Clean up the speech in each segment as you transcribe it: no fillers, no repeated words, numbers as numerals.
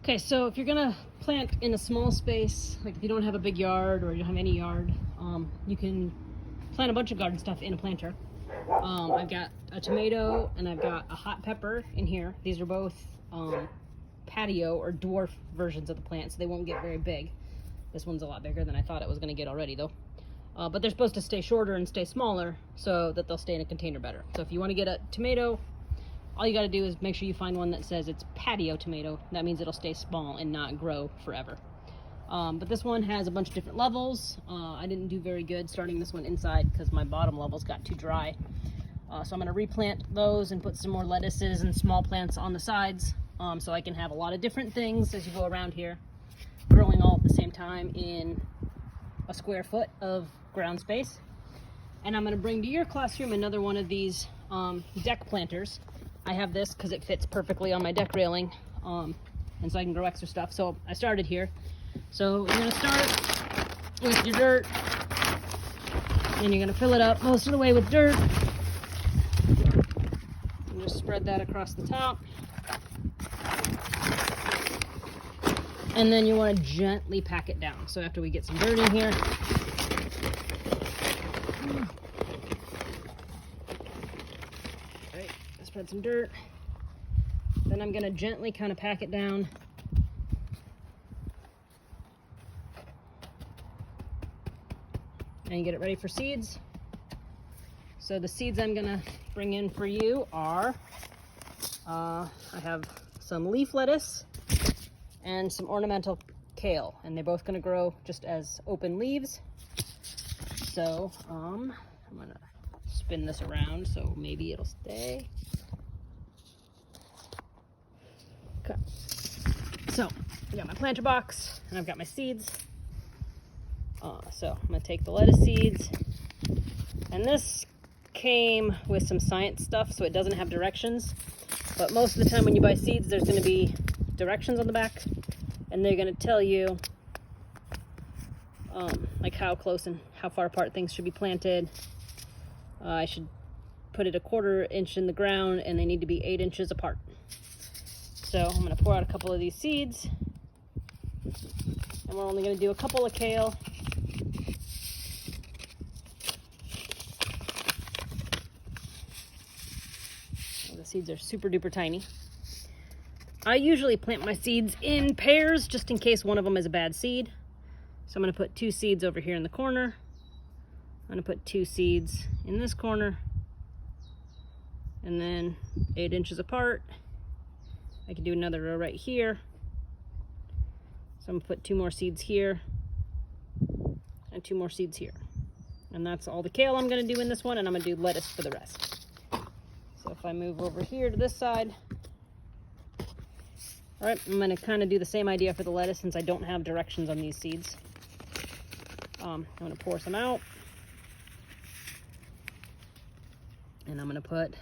Okay, so if you're gonna plant in a small space, like if you don't have a big yard or you don't have any yard, you can plant a bunch of garden stuff in a planter. I've got a tomato and I've got a hot pepper in here. These are both patio or dwarf versions of the plant, so they won't get very big. This one's a lot bigger than I thought it was gonna get already though. But they're supposed to stay shorter and stay smaller so that they'll stay in a container better. So if you wanna get a tomato, all you gotta do is make sure you find one that says it's patio tomato. That means it'll stay small and not grow forever. But this one has a bunch of different levels. I didn't do very good starting this one inside because my bottom levels got too dry. So I'm gonna replant those and put some more lettuces and small plants on the sides so I can have a lot of different things as you go around here, growing all at the same time in a square foot of ground space. And I'm gonna bring to your classroom another one of these deck planters. I have this because it fits perfectly on my deck railing, and so I can grow extra stuff. So I started here. So you're gonna start with your dirt, and you're gonna fill it up most of the way with dirt. And just spread that across the top. And then you wanna gently pack it down. So after we get some dirt in here, spread some dirt. Then I'm gonna gently kind of pack it down. And get it ready for seeds. So the seeds I'm gonna bring in for you are, I have some leaf lettuce and some ornamental kale, and they're both gonna grow just as open leaves. So I'm gonna spin this around so maybe it'll stay. Okay, so I got my planter box and I've got my seeds. So I'm gonna take the lettuce seeds, and this came with some science stuff, so it doesn't have directions. But most of the time when you buy seeds, there's gonna be directions on the back, and they're gonna tell you like how close and how far apart things should be planted. I should put it a 1/4 inch in the ground, and they need to be 8 inches apart. So I'm gonna pour out a couple of these seeds, and we're only gonna do a couple of kale. The seeds are super duper tiny. I usually plant my seeds in pairs just in case one of them is a bad seed. So I'm gonna put 2 seeds over here in the corner. I'm gonna put 2 seeds in this corner, and then 8 inches apart. I can do another row right here. So I'm gonna put 2 more seeds here and 2 more seeds here. And that's all the kale I'm gonna do in this one, and I'm gonna do lettuce for the rest. So if I move over here to this side, all right, I'm gonna kind of do the same idea for the lettuce since I don't have directions on these seeds. I'm gonna pour some out, and I'm gonna put,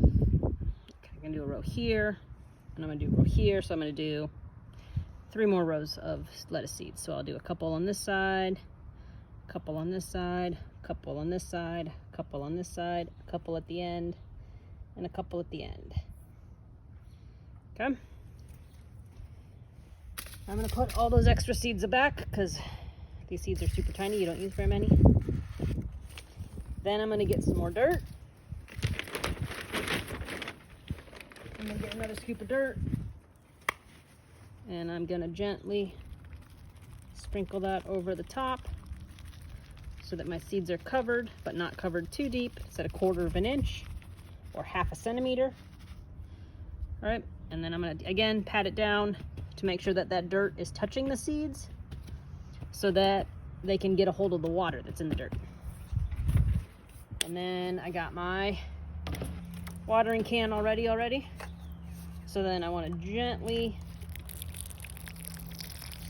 I'm gonna do a row here, and I'm gonna do a row here, so I'm gonna do 3 more rows of lettuce seeds. So I'll do a couple on this side, a couple on this side, a couple on this side, a couple on this side, a couple at the end, and a couple at the end. Okay. I'm gonna put all those extra seeds back because these seeds are super tiny. You don't use very many. Then I'm gonna get some more dirt. I'm gonna get another scoop of dirt, and I'm gonna gently sprinkle that over the top so that my seeds are covered, but not covered too deep. It's at a 1/4 inch or 1/2 centimeter. All right, and then I'm gonna, again, pat it down to make sure that that dirt is touching the seeds so that they can get a hold of the water that's in the dirt. And then I got my watering can already. So then I want to gently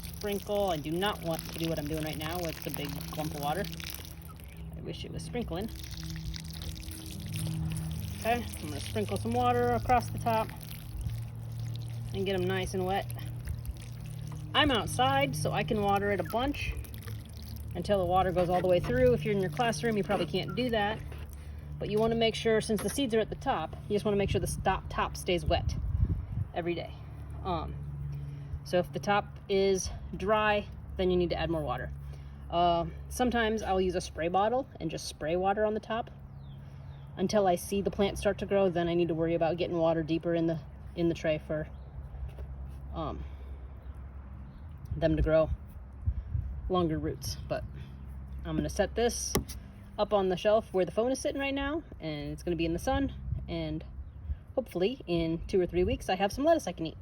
sprinkle. I do not want to do what I'm doing right now with the big clump of water. I wish it was sprinkling. Okay, I'm going to sprinkle some water across the top and get them nice and wet. I'm outside, so I can water it a bunch until the water goes all the way through. If you're in your classroom, you probably can't do that. But you want to make sure, since the seeds are at the top, you just want to make sure the top stays wet every day. So if the top is dry, then you need to add more water. Sometimes I'll use a spray bottle and just spray water on the top until I see the plant start to grow. Then I need to worry about getting water deeper in the tray for them to grow longer roots. But I'm gonna set this up on the shelf where the phone is sitting right now, and it's gonna be in the sun, and hopefully in 2 or 3 weeks I have some lettuce I can eat.